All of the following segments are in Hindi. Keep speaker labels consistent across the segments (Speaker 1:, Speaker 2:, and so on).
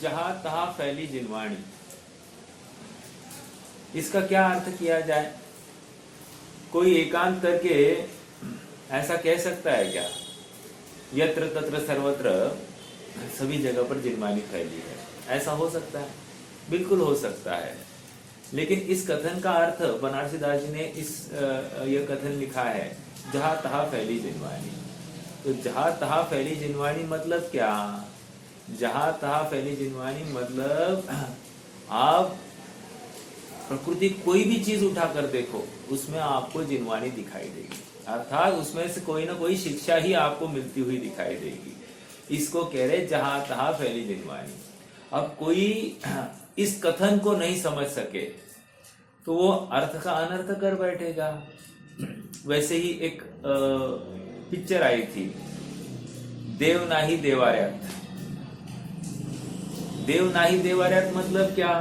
Speaker 1: जहां तहां फैली जिनवाणी, इसका क्या अर्थ किया जाए? कोई एकांत करके ऐसा कह सकता है क्या, यत्र तत्र सर्वत्र सभी जगह पर जिनवाणी फैली है? ऐसा हो सकता है? बिल्कुल हो सकता है। लेकिन इस कथन का अर्थ बनारसी दास जी ने यह कथन लिखा है, जहां तहां फैली जिनवाणी। तो जहां तहां फैली जिनवाणी मतलब क्या? जहां तहां फैली जिनवाणी मतलब आप प्रकृति कोई भी चीज उठाकर देखो, उसमें आपको जिनवाणी दिखाई देगी, अर्थात उसमें से कोई ना कोई शिक्षा ही आपको मिलती हुई दिखाई देगी। इसको कह रहे जहां तहां फैली जिनवाणी। अब कोई इस कथन को नहीं समझ सके तो वो अर्थ का अनर्थ कर बैठेगा। वैसे ही एक पिक्चर आई थी, देव नाही देवार्यात। देव नाही देवार्यात मतलब क्या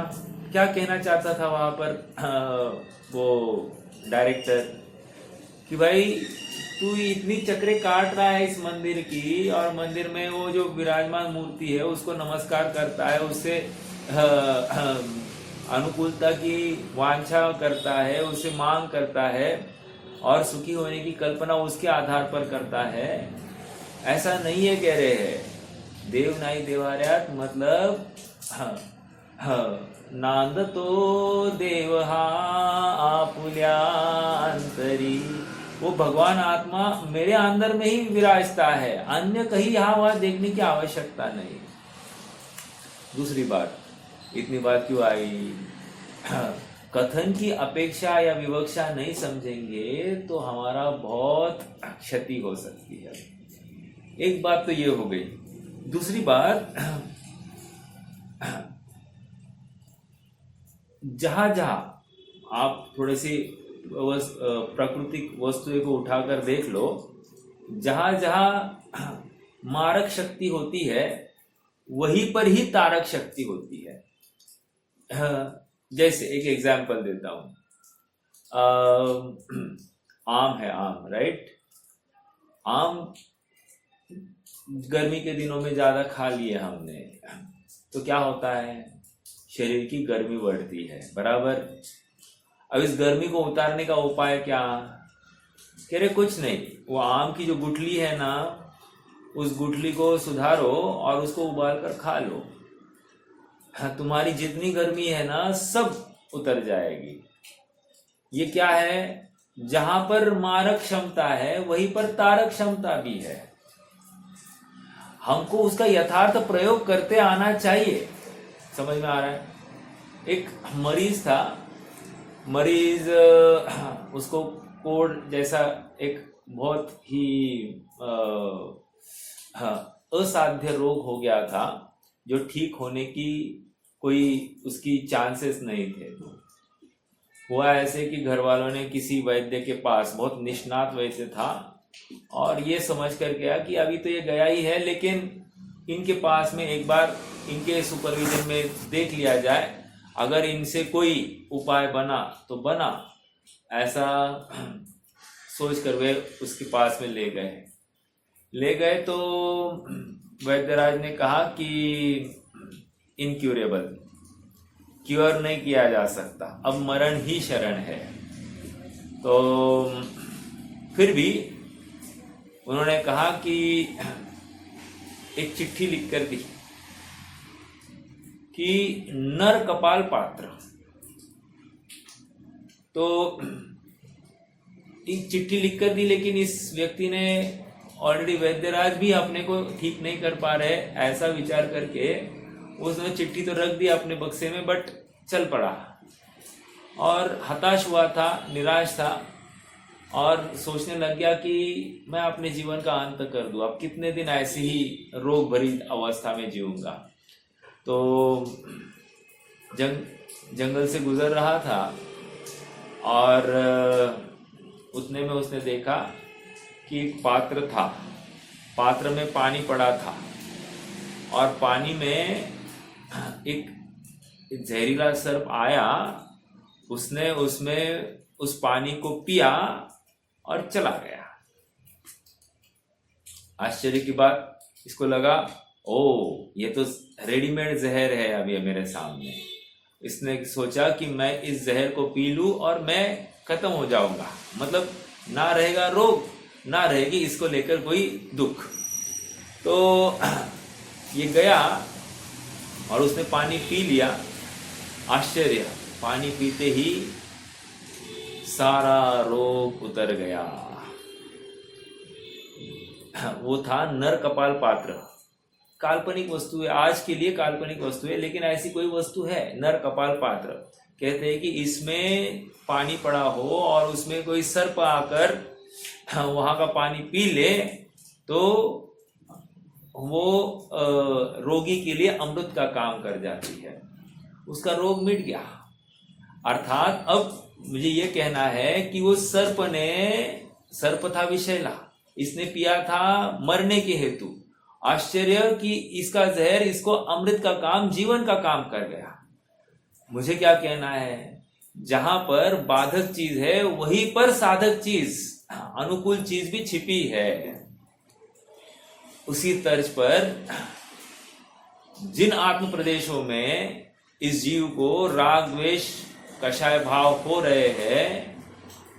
Speaker 1: क्या कहना चाहता था वहां पर वो डायरेक्टर, कि भाई तू इतनी चक्रे काट रहा है इस मंदिर की, और मंदिर में वो जो विराजमान मूर्ति है उसको नमस्कार करता है, उससे अनुकूलता की वांछा करता है, उससे मांग करता है, और सुखी होने की कल्पना उसके आधार पर करता है। ऐसा नहीं है कह रहे हैं। देव नाही देवार्यात मतलब नांद तो देव हा आपुल्या अंतरी, वो भगवान आत्मा मेरे अंदर में ही विराजता है, अन्य कहीं यहाँ वहां देखने की आवश्यकता नहीं। दूसरी बात, इतनी बात क्यों आई? कथन की अपेक्षा या विवक्षा नहीं समझेंगे तो हमारा बहुत क्षति हो सकती है। एक बात तो ये हो गई। दूसरी बात, जहां जहां आप थोड़े सी प्राकृतिक वस्तुओं को उठाकर देख लो, जहां जहां मारक शक्ति होती है वहीं पर ही तारक शक्ति होती है। जैसे एक एग्जांपल देता हूं, आम है, आम, राइट? आम गर्मी के दिनों में ज्यादा खा लिए हमने तो क्या होता है? शरीर की गर्मी बढ़ती है, बराबर। अब इस गर्मी को उतारने का उपाय क्या? कह रहे कुछ नहीं, वो आम की जो गुठली है ना, उस गुठली को सुधारो और उसको उबाल कर खा लो। तुम्हारी जितनी गर्मी है ना सब उतर जाएगी। ये क्या है? जहां पर मारक क्षमता है वहीं पर तारक क्षमता भी है। हमको उसका यथार्थ प्रयोग करते आना चाहिए। समझ में आ रहा है? एक मरीज था, मरीज उसको कोड जैसा एक बहुत ही असाध्य रोग हो गया था, जो ठीक होने की कोई उसकी चांसेस नहीं थे। हुआ ऐसे कि घर वालों ने किसी वैद्य के पास, बहुत निष्णात वैद्य था, और ये समझ कर गया कि अभी तो ये गया ही है, लेकिन इनके पास में एक बार इनके सुपरविजन में देख लिया जाए, अगर इनसे कोई उपाय बना तो बना। ऐसा सोच कर वे उसके पास में ले गए तो वैद्यराज ने कहा कि इनक्यूरेबल, क्योर नहीं किया जा सकता, अब मरण ही शरण है। तो फिर भी उन्होंने कहा कि एक चिट्ठी लिखकर दी कि नर कपाल पात्र। तो एक चिट्ठी लिखकर दी, लेकिन इस व्यक्ति ने ऑलरेडी वैद्यराज भी अपने को ठीक नहीं कर पा रहे, ऐसा विचार करके उसने चिट्ठी तो रख दी अपने बक्से में, बट चल पड़ा और हताश हुआ था, निराश था, और सोचने लग गया कि मैं अपने जीवन का अंत कर दूं, अब कितने दिन ऐसी ही रोग भरी अवस्था में जीऊंगा। तो जंगल से गुजर रहा था और उतने में उसने देखा कि एक पात्र था, पात्र में पानी पड़ा था, और पानी में एक जहरीला सर्प आया, उसने उसमें उस पानी को पिया और चला गया। आश्चर्य की बात, इसको लगा ओ ये तो रेडीमेड जहर है अभी मेरे सामने। इसने सोचा कि मैं इस जहर को पी लूं और मैं खत्म हो जाऊंगा, मतलब ना रहेगा रोग, ना रहेगी इसको लेकर कोई दुख। तो ये गया और उसने पानी पी लिया। आश्चर्य, पानी पीते ही सारा रोग उतर गया। वो था नर कपाल पात्र, काल्पनिक वस्तु है, आज के लिए काल्पनिक वस्तु है, लेकिन ऐसी कोई वस्तु है नर कपाल पात्र। कहते हैं कि इसमें पानी पड़ा हो और उसमें कोई सर्प आकर वहां का पानी पी ले तो वो रोगी के लिए अमृत का काम कर जाती है, उसका रोग मिट गया। अर्थात अब मुझे ये कहना है कि वो सर्प था विषैला, इसने पिया था मरने के हेतु। आश्चर्य कि इसका जहर इसको अमृत का काम, जीवन का काम कर गया। मुझे क्या कहना है, जहां पर बाधक चीज है वहीं पर साधक चीज, अनुकूल चीज भी छिपी है। उसी तर्ज पर जिन आत्म प्रदेशों में इस जीव को राग द्वेष कषाय भाव हो रहे हैं,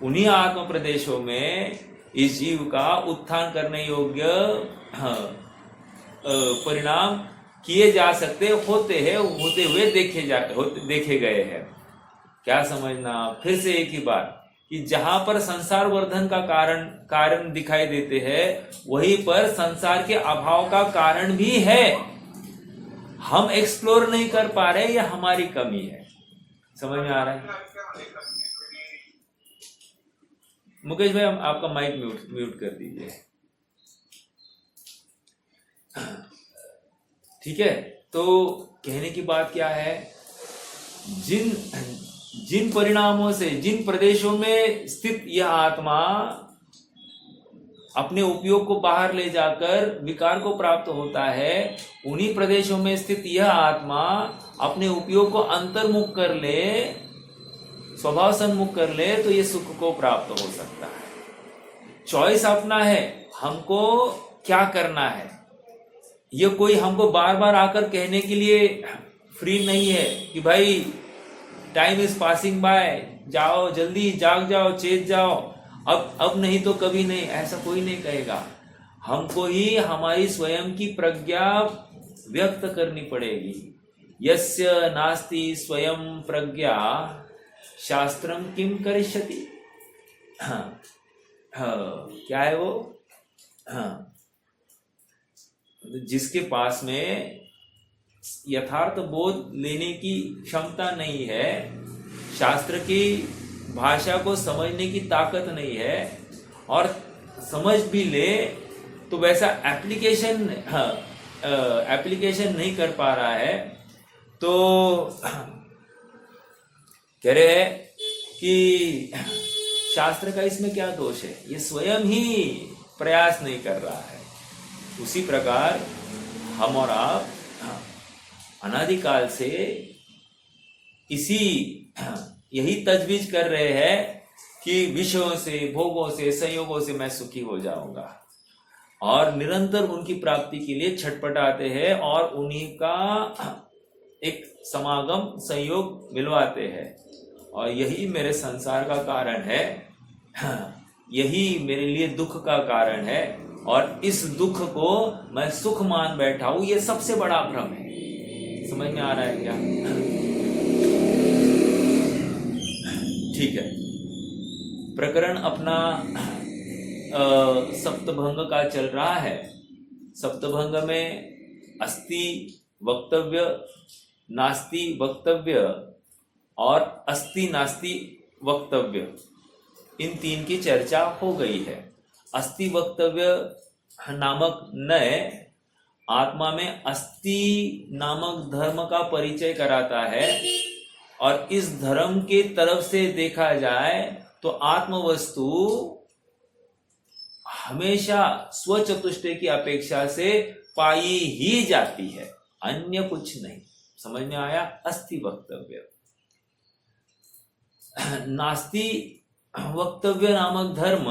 Speaker 1: उन्हीं आत्म प्रदेशों में इस जीव का उत्थान करने योग्य परिणाम किए जा सकते होते हुए देखे गए हैं। क्या समझना, फिर से एक ही बात कि जहां पर संसार वर्धन का कारण दिखाई देते हैं, वहीं पर संसार के अभाव का कारण भी है। हम एक्सप्लोर नहीं कर पा रहे, यह हमारी कमी है। समझ में आ रहा है? मुकेश भाई आपका माइक म्यूट कर दीजिए। ठीक है, तो कहने की बात क्या है, जिन परिणामों से, जिन प्रदेशों में स्थित यह आत्मा अपने उपयोग को बाहर ले जाकर विकार को प्राप्त होता है, उन्हीं प्रदेशों में स्थित यह आत्मा अपने उपयोग को अंतर्मुख कर ले, स्वभाव सन्मुख कर ले, तो ये सुख को प्राप्त हो सकता है। चॉइस अपना है, हमको क्या करना है। ये कोई हमको बार बार आकर कहने के लिए फ्री नहीं है कि भाई टाइम इज पासिंग बाय, जाओ जल्दी, जाग जाओ, चेत जाओ, अब नहीं तो कभी नहीं, ऐसा कोई नहीं कहेगा। हमको ही हमारी स्वयं की प्रज्ञा व्यक्त करनी पड़ेगी। यस्य नास्ति स्वयं प्रज्ञा शास्त्रम किम करिष्यति। क्या है वो? जिसके पास में यथार्थ बोध लेने की क्षमता नहीं है, शास्त्र की भाषा को समझने की ताकत नहीं है, और समझ भी ले तो वैसा एप्लीकेशन नहीं कर पा रहा है, तो कह रहे हैं कि शास्त्र का इसमें क्या दोष है, ये स्वयं ही प्रयास नहीं कर रहा है। उसी प्रकार हम और आप अनादिकाल से यही तजवीज कर रहे हैं कि विषयों से, भोगों से, संयोगों से मैं सुखी हो जाऊंगा, और निरंतर उनकी प्राप्ति के लिए छटपटाते हैं और उन्हीं का एक समागम, संयोग मिलवाते हैं। और यही मेरे संसार का कारण है, यही मेरे लिए दुख का कारण है, और इस दुख को मैं सुख मान बैठा हूं, ये सबसे बड़ा भ्रम है। समझ में आ रहा है क्या? ठीक है, प्रकरण अपना सप्तभंग का चल रहा है। सप्तभंग में अस्ति वक्तव्य, नास्ति वक्तव्य और अस्ति नास्ति वक्तव्य, इन तीन की चर्चा हो गई है। अस्ति वक्तव्य नामक नय आत्मा में अस्ति नामक धर्म का परिचय कराता है, और इस धर्म के तरफ से देखा जाए तो आत्म वस्तु हमेशा स्वचतुष्टय की अपेक्षा से पाई ही जाती है, अन्य कुछ नहीं। समझ में आया? अस्ति वक्तव्य। नास्ति वक्तव्य नामक धर्म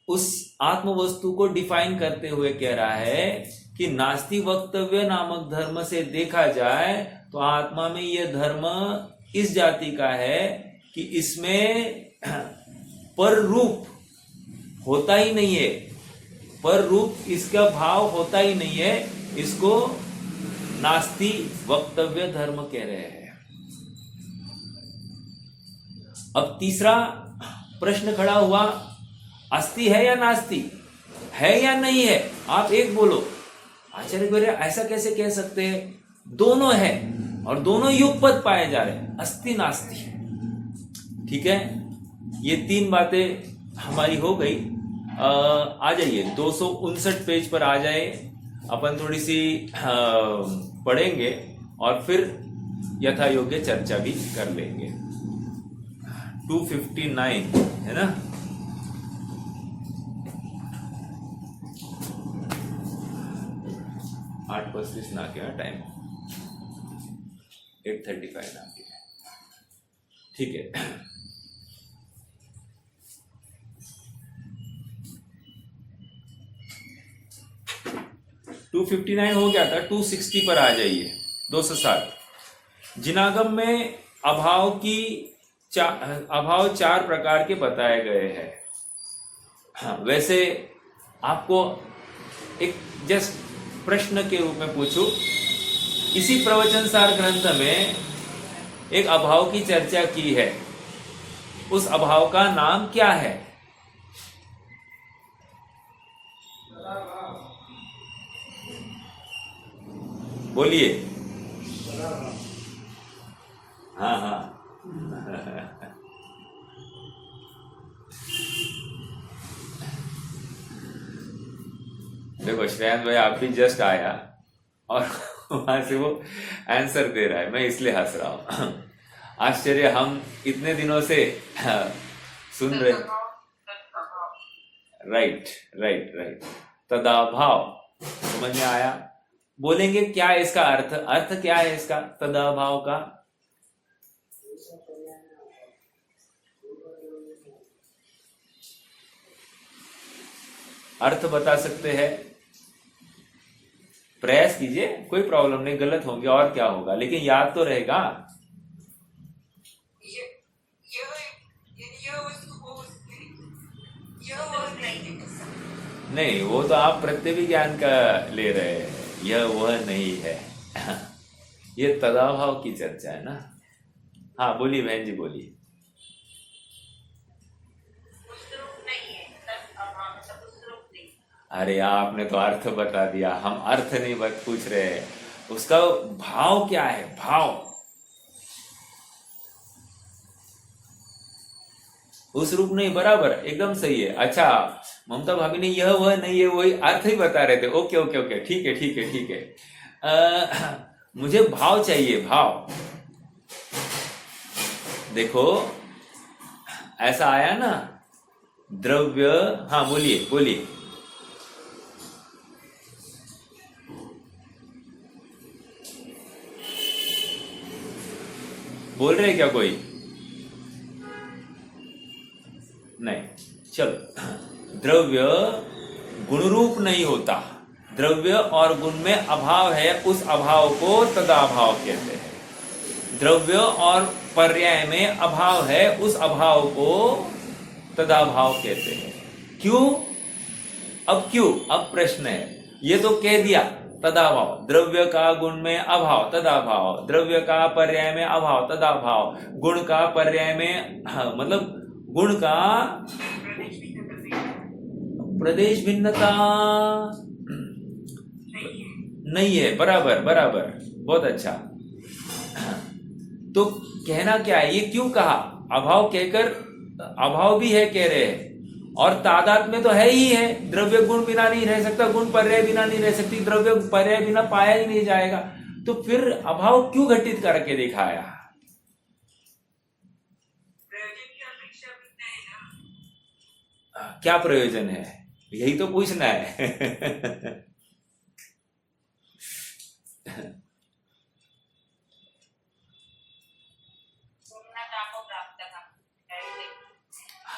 Speaker 1: उस आत्म वस्तु को डिफाइन करते हुए कह रहा है कि नास्ति वक्तव्य नामक धर्म से देखा जाए तो आत्मा में यह धर्म इस जाति का है कि इसमें पर रूप होता ही नहीं है, पर रूप इसका भाव होता ही नहीं है, इसको नास्ति वक्तव्य धर्म कह रहे हैं। अब तीसरा प्रश्न खड़ा हुआ, अस्ति है या नास्ति, है या नहीं है, आप एक बोलो। आचार्य बोले ऐसा कैसे कह सकते हैं, दोनों है और दोनों युगपद पाए जा रहे हैं, अस्ति नास्ति। ठीक है, ये तीन बातें हमारी हो गई। आ जाइए 259 पेज पर आ जाए, अपन थोड़ी सी पढ़ेंगे और फिर यथा योग्य चर्चा भी कर लेंगे। 259 है ना, आठ 35 ना क्या टाइम, 8:35 ना क्या, ठीक है। 259 हो गया था, 260 पर आ जाइए। 260 जिनागम में अभाव चार प्रकार के बताए गए हैं। हाँ, वैसे आपको एक जस्ट प्रश्न के रूप में पूछूं, इसी प्रवचन सार ग्रंथ में एक अभाव की चर्चा की है, उस अभाव का नाम क्या है? बोलिए। हाँ हाँ देखो श्रेयांश भाई, आप भी जस्ट आया और वहां से वो आंसर दे रहा है, मैं इसलिए हंस रहा हूं। आश्चर्य, हम इतने दिनों से सुन रहे। राइट राइट राइट, तदाभाव समझ में आया। बोलेंगे क्या है इसका अर्थ, अर्थ क्या है इसका तदाभाव का? अर्थ बता सकते हैं? प्रयास कीजिए, कोई प्रॉब्लम नहीं, गलत होंगे और क्या होगा, लेकिन याद तो रहेगा। नहीं, वो तो आप प्रत्यभिज्ञान का ले रहे हैं, यह वह नहीं है। ये तदाभाव की चर्चा है ना। हाँ बोलिए बहन जी, बोलिए। अरे आपने तो अर्थ बता दिया, हम अर्थ नहीं पूछ रहे हैं, उसका भाव क्या है, भाव उस रूप नहीं, बराबर एकदम सही है। अच्छा, ममता भाभी ने यह वह नहीं है, वही अर्थ ही बता रहे थे। ओके ओके ओके, ठीक है ठीक है ठीक है। मुझे भाव चाहिए, भाव। देखो ऐसा आया ना, द्रव्य। हाँ बोलिए बोलिए। बोल रहे क्या कोई? नहीं, चलो। द्रव्य गुण रूप नहीं होता, द्रव्य और गुण में अभाव है, उस अभाव को तदाभाव कहते हैं। द्रव्य और पर्याय में अभाव है, उस अभाव को तदाभाव कहते हैं। क्यों? अब क्यों, अब प्रश्न है। ये तो कह दिया तदाभाव, द्रव्य का गुण में अभाव तदाभाव, द्रव्य का पर्याय में अभाव तदाभाव, गुण का पर्याय में मतलब गुण का प्रदेश भिन्नता नहीं है, बराबर बराबर, बहुत अच्छा। तो कहना क्या है, ये क्यों कहा? अभाव कहकर अभाव भी है कह रहे हैं, और तादाद में तो है ही है। द्रव्य गुण बिना नहीं रह सकता, गुण पर्याय बिना नहीं रह सकती, द्रव्य पर्याय बिना पाया ही नहीं जाएगा। तो फिर अभाव क्यों घटित करके दिखाया? क्या प्रयोजन है, यही तो पूछना है।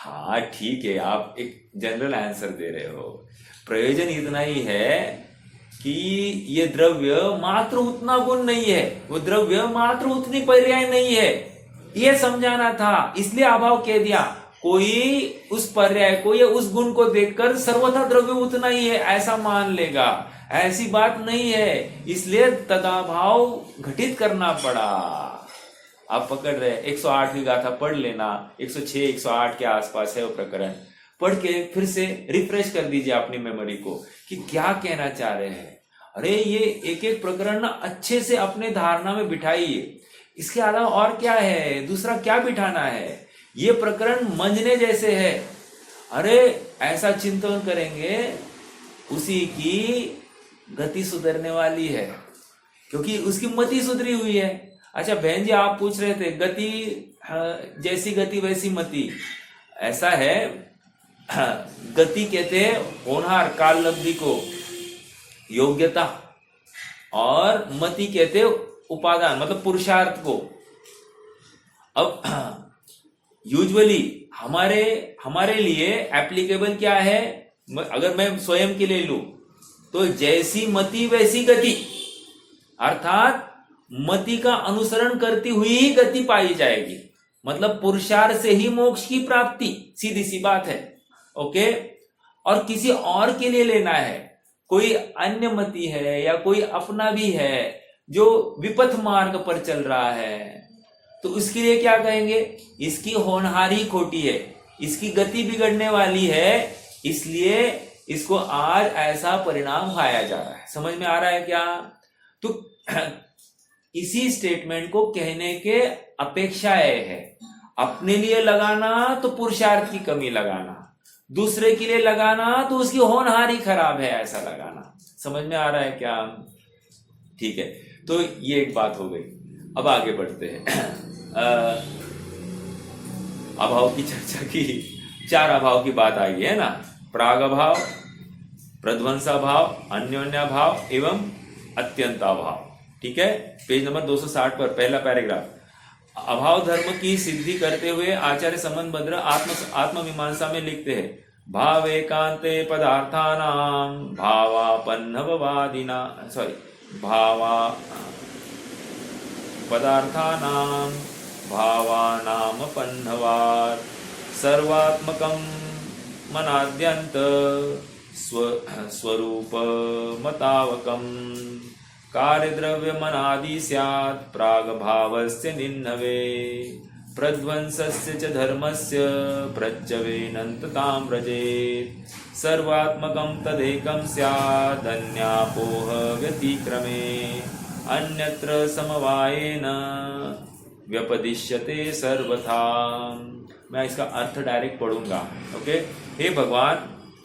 Speaker 1: हाँ ठीक है, आप एक जनरल आंसर दे रहे हो। प्रयोजन इतना ही है कि ये द्रव्य मात्र उतना गुण नहीं है, वो द्रव्य मात्र उतनी पर्याय नहीं है, ये समझाना था। इसलिए अभाव कह दिया। कोई उस पर्याय को या उस गुण को देखकर सर्वथा द्रव्य उतना ही है ऐसा मान लेगा, ऐसी बात नहीं है। इसलिए तदाभाव घटित करना पड़ा। आप पकड़ रहे, 108वीं गाथा पढ़ लेना, 106 108 के आसपास है वो प्रकरण, पढ़ के फिर से रिफ्रेश कर दीजिए अपनी मेमोरी को कि क्या कहना चाह रहे हैं। अरे ये एक एक प्रकरण ना अच्छे से अपने धारणा में बिठाइए। इसके अलावा और क्या है, दूसरा क्या बिठाना है? ये प्रकरण मंजने जैसे है। अरे ऐसा चिंतन करेंगे उसी की गति सुधरने वाली है, क्योंकि उसकी मति सुधरी हुई है। अच्छा बहन जी, आप पूछ रहे थे गति, जैसी गति वैसी मति, ऐसा है। गति कहते हैं होनहार काल लब्धि को, योग्यता, और मति कहते हैं उपादान मतलब पुरुषार्थ को। अब यूजुअली हमारे लिए एप्लीकेबल क्या है? अगर मैं स्वयं के लिए लूं तो जैसी मति वैसी गति, अर्थात मति का अनुसरण करती हुई ही गति पाई जाएगी। मतलब पुरुषार्थ से ही मोक्ष की प्राप्ति, सीधी सी बात है। ओके, और किसी और के लिए लेना है, कोई अन्य मति है या कोई अपना भी है जो विपथ मार्ग पर चल रहा है, तो उसके लिए क्या कहेंगे? इसकी होनहारी खोटी है, इसकी गति बिगड़ने वाली है, इसलिए इसको आज ऐसा परिणाम खाया जा रहा है। समझ में आ रहा है क्या? तो इसी स्टेटमेंट को कहने के अपेक्षाएं है। अपने लिए लगाना तो पुरुषार्थ की कमी लगाना, दूसरे के लिए लगाना तो उसकी होनहारी खराब है ऐसा लगाना। समझ में आ रहा है क्या? ठीक है, तो ये एक बात हो गई। अब आगे बढ़ते हैं। अभाव की चर्चा की, 4 अभाव की बात आई है ना, प्रागभाव, प्रध्वंसाभाव, अन्योन्याभाव एवं अत्यंताभाव। ठीक है, पेज नंबर 260 पर पहला पैराग्राफ। अभाव धर्म की सिद्धि करते हुए आचार्य संबंध भद्र आत्ममीमांसा में लिखते हैं, भाव एकांते पदार्थानां भावापन्नववादिना पदार्थानां भावानामपन्नवात् सर्वात्मकं मनाद्यन्त स्वरूप मतावकम् कार्यद्रव्य मनादि स्यात् प्रागभावस्य निन्नवे प्रध्वंसस्य च धर्मस्य प्रत्यवेनन्ततां व्रजेत् सर्वात्मकं तदेकं स्यात् अन्यापोह व्यतिक्रमे अन्यत्र समवायेन व्यपदिश्यते सर्वथा। मैं इसका अर्थ डायरेक्ट पढ़ूंगा। ओके, हे भगवान,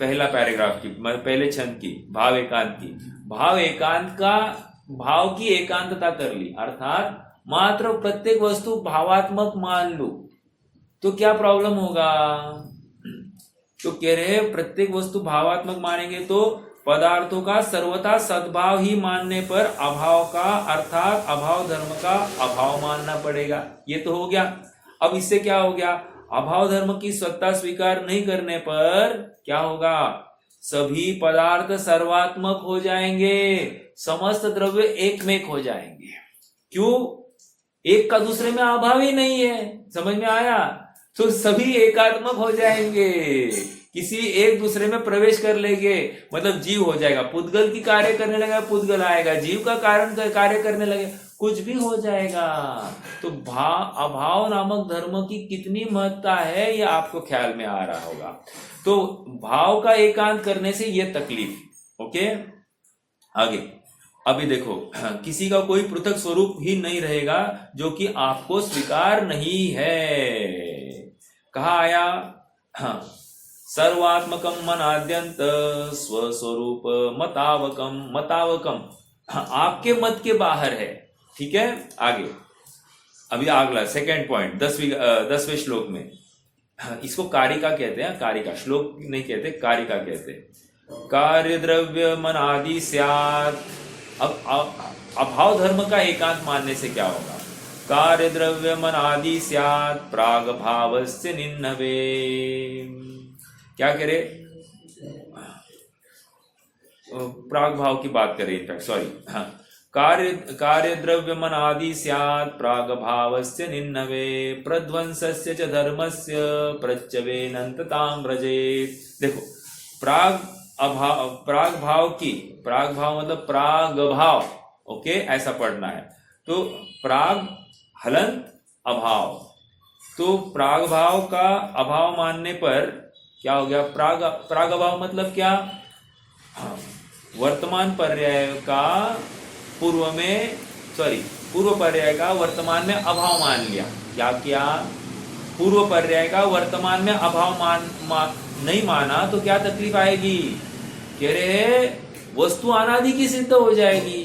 Speaker 1: पहला पैराग्राफ की, पहले छंद की, भाव एकांत की, भाव एकांत का भाव की एकांतता कर ली, अर्थात मात्र प्रत्येक वस्तु भावात्मक मान लो तो क्या प्रॉब्लम होगा? तो कह रहे हैं प्रत्येक वस्तु भावात्मक मानेंगे तो पदार्थों का सर्वथा सद्भाव ही मानने पर अभाव का अर्थात अभाव धर्म का अभाव मानना पड़ेगा। ये तो हो गया। अब इससे क्या हो गया? अभाव धर्म की सत्ता स्वीकार नहीं करने पर क्या होगा? सभी पदार्थ सर्वात्मक हो जाएंगे, समस्त द्रव्य एकमेक हो जाएंगे। क्यों? एक का दूसरे में अभाव ही नहीं है। समझ में आया? तो सभी एकात्मक हो जाएंगे, किसी एक दूसरे में प्रवेश कर लेंगे, मतलब जीव हो जाएगा, पुद्गल की कार्य करने लगेगा, पुद्गल आएगा, जीव का कारण कार्य करने लगे, कुछ भी हो जाएगा। तो अभाव नामक धर्म की कितनी महत्ता है यह आपको ख्याल में आ रहा होगा। तो भाव का एकांत करने से यह तकलीफ। ओके, आगे अभी देखो, किसी का कोई पृथक स्वरूप ही नहीं रहेगा जो कि आपको स्वीकार नहीं है। कहा आया? सर्वात्मकम मनाद्यंत स्वस्वरूप मतावकम। मतावकम आपके मत के बाहर है। ठीक है, आगे अभी अगला सेकंड पॉइंट 10वें श्लोक में, इसको कारिका कहते हैं। कारिका, श्लोक नहीं कहते, कारिका कहते हैं। कार्य द्रव्य मनादि स्यात्। अब अभाव धर्म का एकांत मानने से क्या होगा? कार्य द्रव्य मन आदि स्यात् प्राग भावस्य निन्नवे। क्या करे, प्राग भाव की बात करें, इनफैक्ट सॉरी, हाँ, कार्य द्रव्य मन आदि स्यात् प्राग भावस्य निन्नवे प्रध्वंसस्य च धर्मस्य प्रच्यवेनन्ततां व्रजेत्। देखो, प्राग भाव की, प्राग भाव मतलब प्राग भाव, ओके, ऐसा पढ़ना है। तो प्राग हलंत अभाव, तो प्राग भाव का अभाव मानने पर क्या हो गया, प्राग अभाव मतलब क्या, वर्तमान पर्याय का पूर्व पर्याय का वर्तमान में अभाव मान लिया। क्या पूर्व पर्याय का वर्तमान में अभाव नहीं माना तो क्या तकलीफ आएगी, कह रहे वस्तु अनादि की सिद्ध हो जाएगी।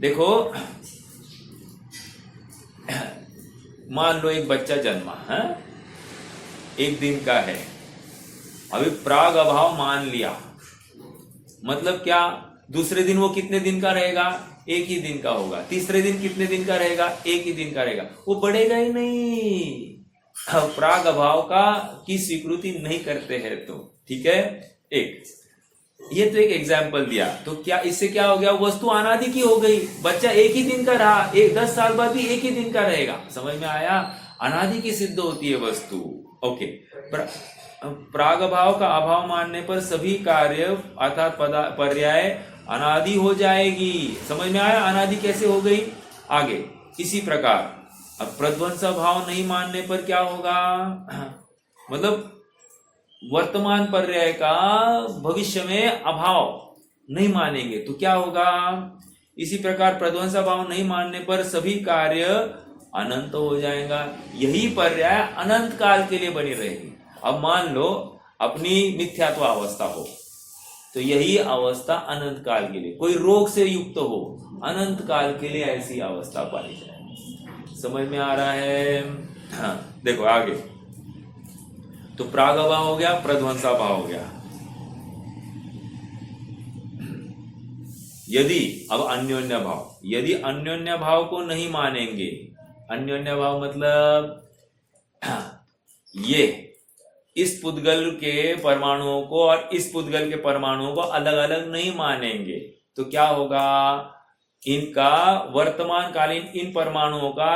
Speaker 1: देखो, मान लो एक बच्चा जन्मा है, एक दिन का है, अभी प्राग अभाव मान लिया, मतलब क्या, दूसरे दिन वो कितने दिन का रहेगा, एक ही दिन का होगा, तीसरे दिन कितने दिन का रहेगा, एक ही दिन का रहेगा, वो बढ़ेगा ही नहीं। प्राग अभाव की स्वीकृति नहीं करते हैं तो ठीक है। ये तो एक एग्जाम्पल दिया, तो क्या इससे क्या हो गया, वस्तु अनादि की हो गई, बच्चा एक ही दिन का रहा, 10 साल बाद भी एक ही दिन का रहेगा, समझ में आया, अनादि की सिद्ध होती है वस्तु, ओके। प्राग भाव का अभाव मानने पर सभी कार्य अर्थात पर्याय अनादि हो जाएगी, समझ में आया, अनादि कैसे हो गई, आगे इसी प्रकार अब प्रध्वंस भाव नहीं मानने पर क्या होगा, मतलब वर्तमान पर्याय का भविष्य में अभाव नहीं मानेंगे तो क्या होगा, इसी प्रकार प्रध्वंस भाव नहीं मानने पर सभी कार्य अनंत हो जाएगा, यही पर्याय अनंत काल के लिए बनी रहेगी। अब मान लो अपनी मिथ्यात्व अवस्था हो तो यही अवस्था अनंत काल के लिए, कोई रोग से युक्त हो अनंत काल के लिए ऐसी अवस्था पाई जाए, समझ में आ रहा है। हाँ, देखो आगे, तो प्राग भाव हो गया, प्रध्वंसा भाव हो गया। यदि अब अन्योन्य भाव, यदि अन्योन्य भाव को नहीं मानेंगे, अन्योन्य भाव मतलब ये इस पुद्गल के परमाणुओं को और इस पुद्गल के परमाणुओं को अलग अलग नहीं मानेंगे तो क्या होगा, इनका वर्तमान कालीन इन परमाणुओं का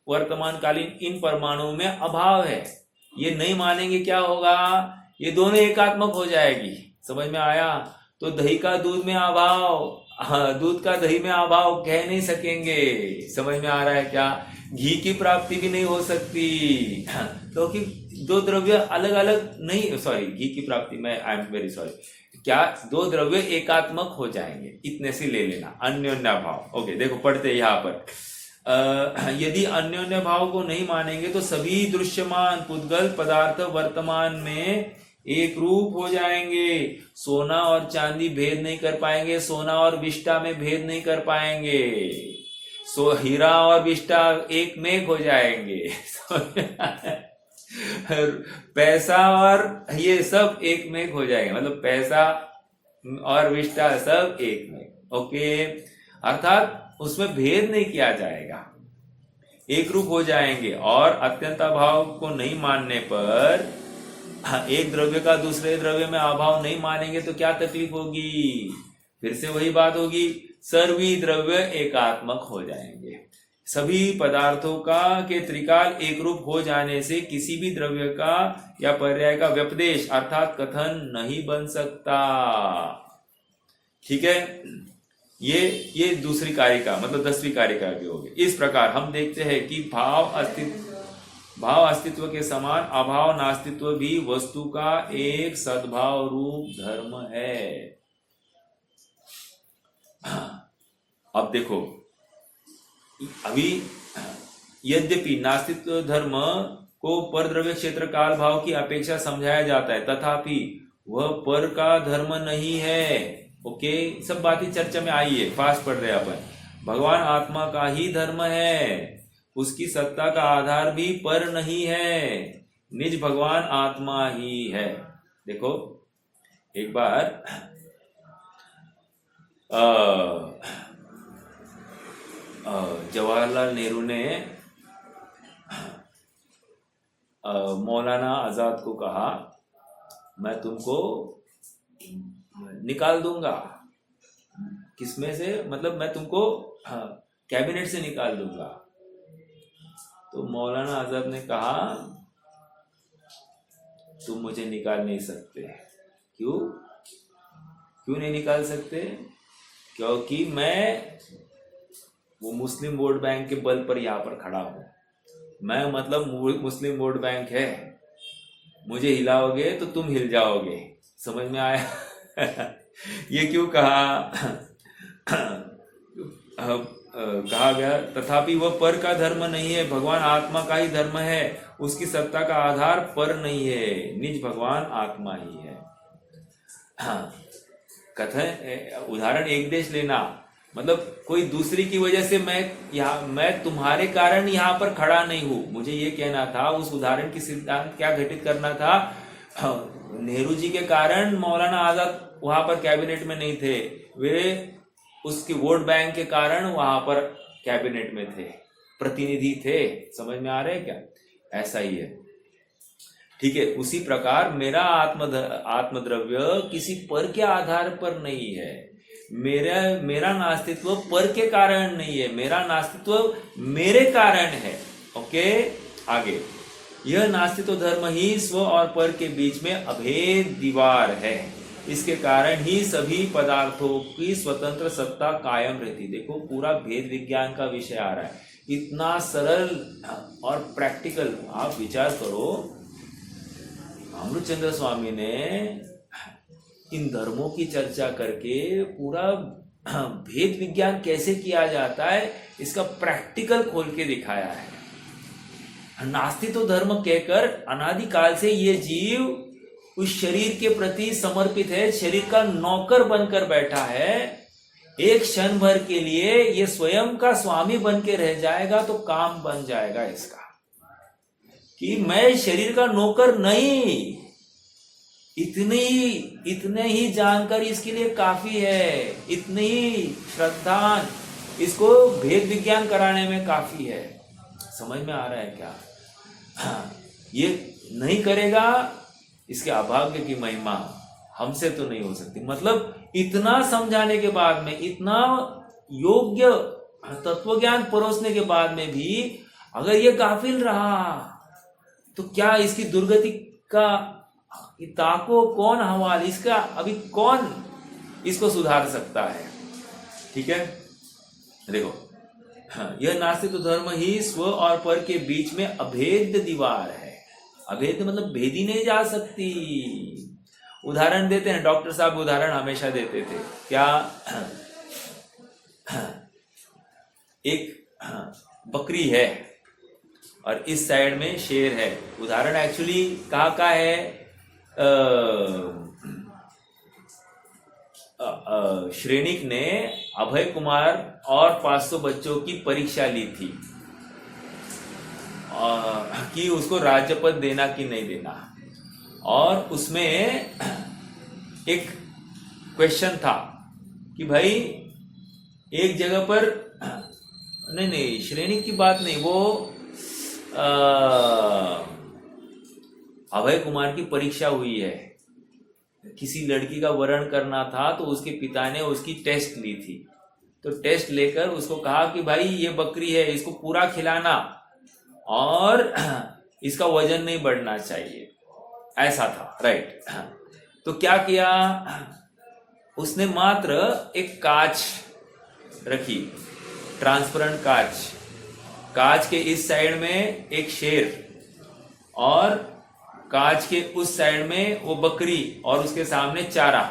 Speaker 1: वर्तमान कालीन इन परमाणुओं में अभाव है, ये नहीं मानेंगे, क्या होगा, ये दोनों एकात्मक हो जाएगी, समझ में आया। तो दही का दूध में अभाव, दूध का दही में अभाव कह नहीं सकेंगे, समझ में आ रहा है क्या, घी की प्राप्ति भी नहीं हो सकती क्योंकि दो द्रव्य अलग अलग नहीं, सॉरी घी की प्राप्ति में आई एम वेरी सॉरी, क्या दो द्रव्य एकात्मक हो जाएंगे, इतने से ले लेना अन्योन्य भाव। ओके, देखो पढ़ते यहाँ पर, यदि अन्योन्य भाव को नहीं मानेंगे तो सभी दृश्यमान पुद्गल पदार्थ वर्तमान में एक रूप हो जाएंगे, सोना और चांदी भेद नहीं कर पाएंगे, सोना और विष्टा में भेद नहीं कर पाएंगे, हीरा और विष्टा एक में हो जाएंगे पैसा और ये सब एक में हो जाएंगे, मतलब पैसा और विष्टा सब एक में, ओके, अर्थात उसमें भेद नहीं किया जाएगा, एक रूप हो जाएंगे। और अत्यंत अभाव को नहीं मानने पर एक द्रव्य का दूसरे द्रव्य में अभाव नहीं मानेंगे तो क्या तकलीफ होगी, फिर से वही बात होगी, सर्वी द्रव्य एकात्मक हो जाएंगे, सभी पदार्थों का के त्रिकाल एक रूप हो जाने से किसी भी द्रव्य का या पर्याय का व्यपदेश अर्थात कथन नहीं बन सकता, ठीक है। ये दूसरी कारिका मतलब 10वीं कारिका की होगी। इस प्रकार हम देखते हैं कि भाव अस्तित्व के समान अभाव नास्तित्व भी वस्तु का एक सद्भाव रूप धर्म है। अब देखो, अभी यद्यपि नास्तित्व धर्म को परद्रव्य क्षेत्र काल भाव की अपेक्षा समझाया जाता है, तथापि वह पर का धर्म नहीं है। ओके, सब बातें चर्चा में आई है, फास्ट पढ़ रहे अपन। भगवान आत्मा का ही धर्म है, उसकी सत्ता का आधार भी पर नहीं है, निज भगवान आत्मा ही है। देखो एक बार जवाहरलाल नेहरू ने मौलाना आजाद को कहा मैं तुमको निकाल दूंगा। किसमें से? मतलब मैं तुमको कैबिनेट से निकाल दूंगा। तो मौलाना आजाद ने कहा तुम मुझे निकाल नहीं सकते। क्यों नहीं निकाल सकते? क्योंकि मैं वो मुस्लिम वोट बैंक के बल पर यहाँ पर खड़ा हूं। मैं मतलब मुस्लिम वोट बैंक है, मुझे हिलाओगे तो तुम हिल जाओगे। समझ में आया? ये क्यों कहा? कहा गया तथापि वह पर का धर्म नहीं है, भगवान आत्मा का ही धर्म है। उसकी सत्ता का आधार पर नहीं है, निज भगवान आत्मा ही है। कथन उदाहरण एक देश लेना, मतलब कोई दूसरी की वजह से मैं तुम्हारे कारण यहाँ पर खड़ा नहीं हूं। मुझे ये कहना था, उस उदाहरण की सिद्धांत क्या घटित करना था? नेहरू जी के कारण मौलाना आजाद वहां पर कैबिनेट में नहीं थे, वे उसके वोट बैंक के कारण वहां पर कैबिनेट में थे, प्रतिनिधि थे। समझ में आ रहा है क्या? ऐसा ही है, ठीक है। उसी प्रकार मेरा आत्मद्रव्य किसी पर के आधार पर नहीं है। मेरा नास्तित्व पर के कारण नहीं है, मेरा नास्तित्व मेरे कारण है। ओके, आगे। यह नास्तित्व धर्म ही स्व और पर के बीच में अभेद दीवार है। इसके कारण ही सभी पदार्थों की स्वतंत्र सत्ता कायम रहती। देखो, पूरा भेद विज्ञान का विषय आ रहा है, इतना सरल और प्रैक्टिकल। आप विचार करो, अमृतचंद्र स्वामी ने इन धर्मों की चर्चा करके पूरा भेद विज्ञान कैसे किया जाता है इसका प्रैक्टिकल खोल के दिखाया है। नास्तित्व धर्म कहकर अनादिकाल से ये जीव उस शरीर के प्रति समर्पित है, शरीर का नौकर बनकर बैठा है। एक क्षण भर के लिए ये स्वयं का स्वामी बन के रह जाएगा तो काम बन जाएगा इसका, कि मैं शरीर का नौकर नहीं। इतने ही जानकर इसके लिए काफी है, इतनी ही श्रद्धान इसको भेद विज्ञान कराने में काफी है। समझ में आ रहा है क्या? ये नहीं करेगा, इसके अभाग्य की महिमा हमसे तो नहीं हो सकती। मतलब इतना समझाने के बाद में, इतना योग्य तत्वज्ञान परोसने के बाद में भी अगर ये गाफिल रहा तो क्या इसकी दुर्गति का ताको कौन हवाल, इसका अभी कौन इसको सुधार सकता है? ठीक है, देखो, यह नास्तित्व धर्म ही स्व और पर के बीच में अभेद दीवार है। अभेद मतलब भेदी नहीं जा सकती। उदाहरण देते हैं, डॉक्टर साहब उदाहरण हमेशा देते थे। क्या? एक बकरी है और इस साइड में शेर है। उदाहरण एक्चुअली कहाँ का है? श्रेणिक ने अभय कुमार और 500 बच्चों की परीक्षा ली थी कि उसको राज्य पद देना कि नहीं देना, और उसमें एक क्वेश्चन था कि भाई एक जगह पर, नहीं श्रेणिक की बात नहीं, वो अभय कुमार की परीक्षा हुई है, किसी लड़की का वरण करना था, तो उसके पिता ने उसकी टेस्ट ली थी। तो टेस्ट लेकर उसको कहा कि भाई ये बकरी है, इसको पूरा खिलाना और इसका वजन नहीं बढ़ना चाहिए, ऐसा था, राइट। तो क्या किया उसने? मात्र एक कांच रखी, ट्रांसपेरेंट कांच के इस साइड में एक शेर और कांच के उस साइड में वो बकरी और उसके सामने चारा।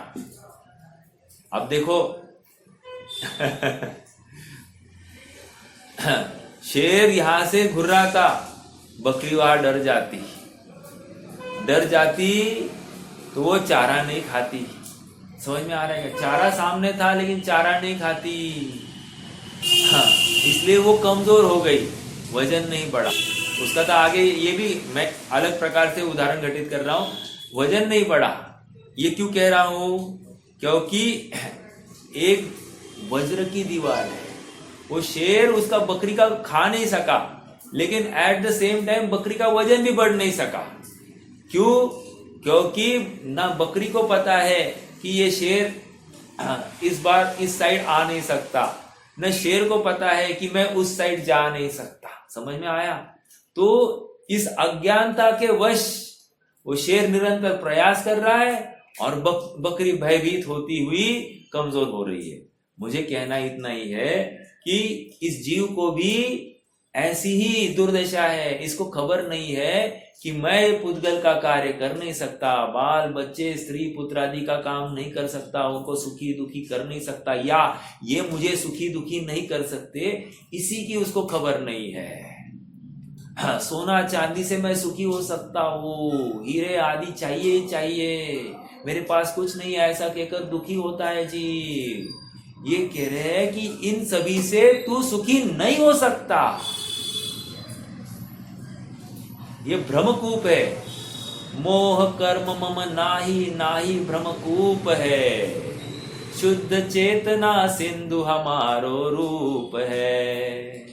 Speaker 1: अब देखो शेर यहां से घुर्राता, बकरी वहां डर जाती तो वो चारा नहीं खाती। समझ में आ रहा है? चारा सामने था लेकिन चारा नहीं खाती। हाँ, इसलिए वो कमजोर हो गई, वजन नहीं बढ़ा उसका। तो आगे ये भी मैं अलग प्रकार से उदाहरण घटित कर रहा हूं, वजन नहीं बढ़ा। ये क्यों कह रहा हूं? क्योंकि एक वज्र की दीवार है, वो शेर उसका बकरी का खा नहीं सका, लेकिन एट द सेम टाइम बकरी का वजन भी बढ़ नहीं सका। क्यों? क्योंकि ना बकरी को पता है कि ये शेर इस बार इस साइड आ नहीं सकता, न शेर को पता है कि मैं उस साइड जा नहीं सकता। समझ में आया? तो इस अज्ञानता के वश वो शेर निरंतर प्रयास कर रहा है और बकरी भयभीत होती हुई कमजोर हो रही है। मुझे कहना इतना ही है कि इस जीव को भी ऐसी ही दुर्दशा है। इसको खबर नहीं है कि मैं पुद्गल का कार्य कर नहीं सकता, बाल बच्चे स्त्री पुत्र आदि का काम नहीं कर सकता, उनको सुखी दुखी कर नहीं सकता, या ये मुझे सुखी दुखी नहीं कर सकते, इसी की उसको खबर नहीं है। हाँ, सोना चांदी से मैं सुखी हो सकता हूँ, हीरे आदि चाहिए, मेरे पास कुछ नहीं है, ऐसा कहकर दुखी होता है जीव। ये कह रहे हैं कि इन सभी से तू सुखी नहीं हो सकता। ये भ्रमकूप है। मोह कर्म मम नाही भ्रमकूप है, शुद्ध चेतना सिंधु हमारो रूप है।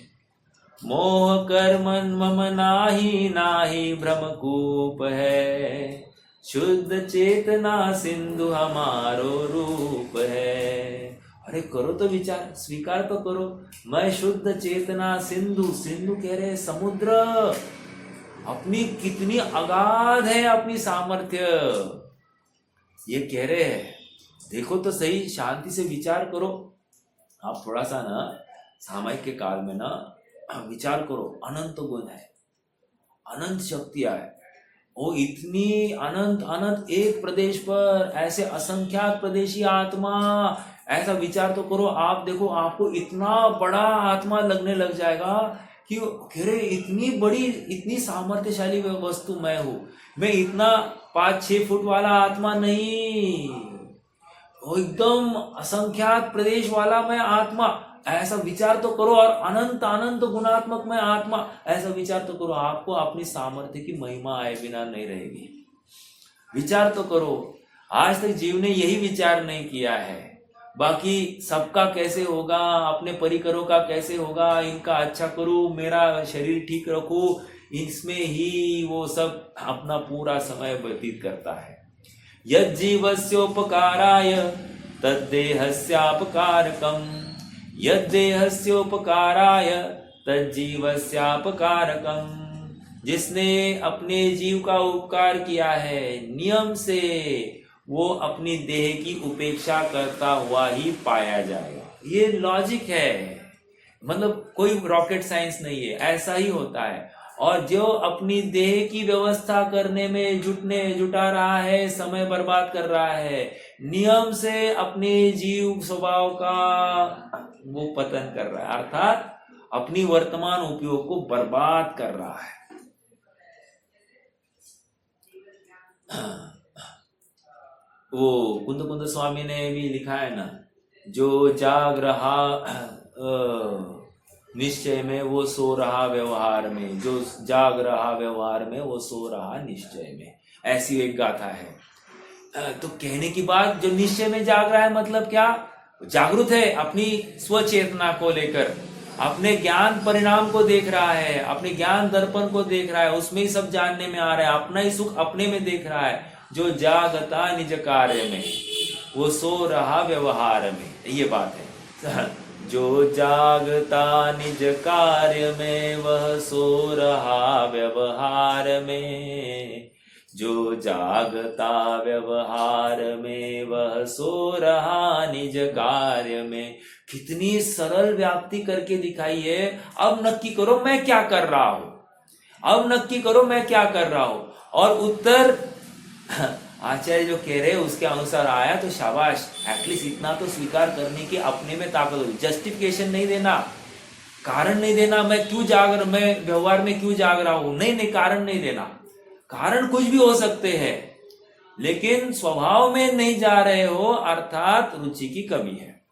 Speaker 1: मोह कर्म मम नाही भ्रमकूप है, शुद्ध चेतना सिंधु हमारो रूप है। अरे करो तो विचार, स्वीकार तो करो। मैं शुद्ध चेतना सिंधु, सिंधु कह रहे समुद्र, अपनी कितनी अगाध है अपनी सामर्थ्य, ये कह रहे हैं। देखो तो सही, शांति से विचार करो। आप थोड़ा सा ना सामायिक के काल में ना विचार करो। अनंत गुण है, अनंत शक्तियां है, वो इतनी अनंत एक प्रदेश पर ऐसे असंख्यात प्रदेशी आत्मा। ऐसा विचार तो करो। आप देखो, आपको इतना बड़ा आत्मा लगने लग जाएगा कि कह रहे इतनी बड़ी इतनी सामर्थ्यशाली वस्तु मैं हूं। मैं इतना 5-6 फुट वाला आत्मा नहीं, वो एकदम असंख्यात प्रदेश वाला मैं आत्मा। ऐसा विचार तो करो। और अनंत गुणात्मक मैं आत्मा, ऐसा विचार तो करो। आपको अपनी सामर्थ्य की महिमा आए बिना नहीं रहेगी। विचार तो करो। आज तक जीव ने यही विचार नहीं किया है। बाकी सबका कैसे होगा, अपने परिकरों का कैसे होगा, इनका अच्छा करूं, मेरा शरीर ठीक रखूं, इसमें ही वो सब अपना पूरा समय व्यतीत करता है। यज्जीवस्योपकाराय तद्देहस्यापकारकम्, यद्देहस्योपकाराय तज्जीवस्यापकारकम्। जिसने अपने जीव का उपकार किया है, नियम से वो अपनी देह की उपेक्षा करता हुआ ही पाया जाएगा। ये लॉजिक है, मतलब कोई रॉकेट साइंस नहीं है, ऐसा ही होता है। और जो अपनी देह की व्यवस्था करने में जुटा रहा है, समय बर्बाद कर रहा है, नियम से अपने जीव स्वभाव का वो पतन कर रहा है, अर्थात अपनी वर्तमान उपयोग को बर्बाद कर रहा है। वो कुंद स्वामी ने भी लिखा है ना, जो जाग रहा निश्चय में वो सो रहा व्यवहार में, जो जाग रहा व्यवहार में वो सो रहा निश्चय में, ऐसी एक गाथा है। तो कहने की बात, जो निश्चय में जाग रहा है मतलब क्या? जागरूक है अपनी स्वचेतना को लेकर, अपने ज्ञान परिणाम को देख रहा है, अपने ज्ञान दर्पण को देख रहा है, उसमें ही सब जानने में आ रहा है, अपना ही सुख अपने में देख रहा है। जो जागता निज कार्य में वो सो रहा व्यवहार में, ये बात है। जो जागता निज कार्य में वह सो रहा व्यवहार में, जो जागता व्यवहार में वह सो रहा निज कार्य में। कितनी सरल व्याप्ति करके दिखाई है। अब नक्की करो मैं क्या कर रहा हूं, अब नक्की करो मैं क्या कर रहा हूं। और उत्तर आचार्य जो कह रहे उसके अनुसार आया तो शाबाश, एटलीस्ट इतना तो स्वीकार करने की अपने में ताकत होगी। जस्टिफिकेशन नहीं देना, कारण नहीं देना, मैं व्यवहार में क्यों जाग रहा हूं, नहीं, कारण नहीं देना। कारण कुछ भी हो सकते हैं, लेकिन स्वभाव में नहीं जा रहे हो, अर्थात रुचि की कमी है।